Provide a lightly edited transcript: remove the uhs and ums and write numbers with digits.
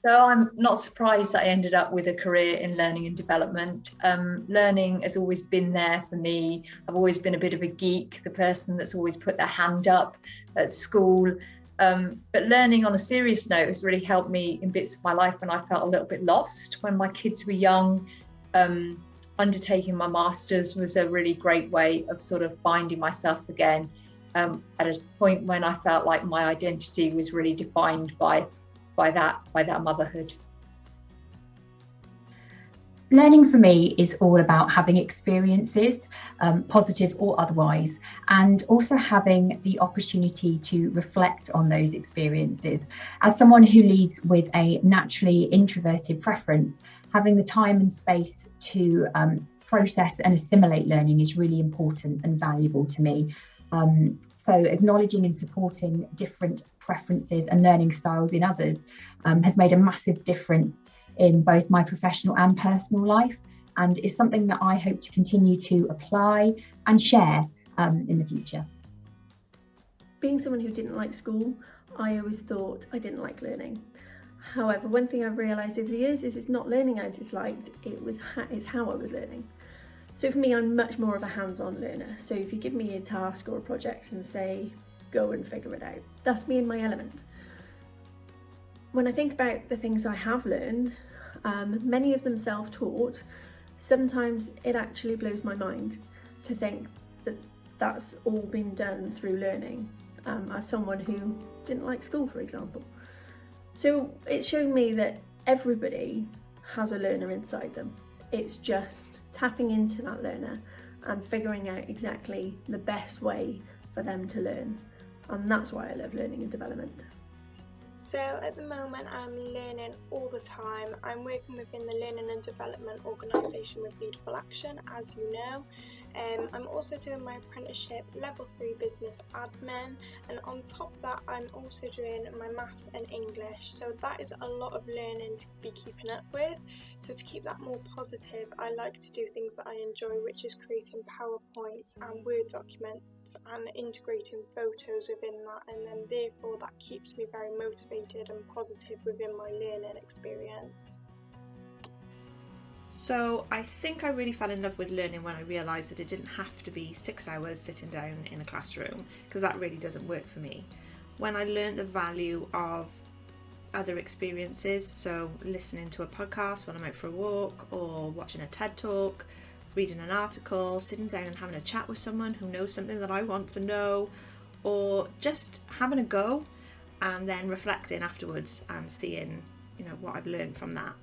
So I'm not surprised that I ended up with a career in learning and development. Learning has always been there for me. I've always been a bit of a geek, the person that's always put their hand up at school. But learning on a serious note has really helped me in bits of my life when I felt a little bit lost. When my kids were young, undertaking my master's was a really great way of sort of finding myself again, at a point when I felt like my identity was really defined by that motherhood. Learning for me is all about having experiences, positive or otherwise, and also having the opportunity to reflect on those experiences. As someone who leads with a naturally introverted preference, having the time and space to process and assimilate learning is really important and valuable to me. So acknowledging and supporting different preferences and learning styles in others has made a massive difference in both my professional and personal life, and is something that I hope to continue to apply and share in the future. Being someone who didn't like school, I always thought I didn't like learning. However, one thing I've realised over the years is it's not learning I disliked, it's how I was learning. So for me, I'm much more of a hands-on learner. So if you give me a task or a project and say, go and figure it out, that's me in my element. When I think about the things I have learned, many of them self-taught, sometimes it actually blows my mind to think that that's all been done through learning, as someone who didn't like school, for example. So it's shown me that everybody has a learner inside them. It's just tapping into that learner and figuring out exactly the best way for them to learn. And that's why I love learning and development. So at the moment I'm learning all the time. I'm working within the Learning and Development organisation with Leaderful Action, as you know. I'm also doing my apprenticeship level 3 business admin, and on top of that I'm also doing my maths and English, so that is a lot of learning to be keeping up with. So to keep that more positive, I like to do things that I enjoy, which is creating PowerPoints and Word documents and integrating photos within that, and then therefore that keeps me very motivated and positive within my learning experience. So I think I really fell in love with learning when I realised that it didn't have to be 6 hours sitting down in a classroom, because that really doesn't work for me. When I learned the value of other experiences, so listening to a podcast when I'm out for a walk, or watching a TED talk, reading an article, sitting down and having a chat with someone who knows something that I want to know, or just having a go and then reflecting afterwards and seeing, what I've learned from that.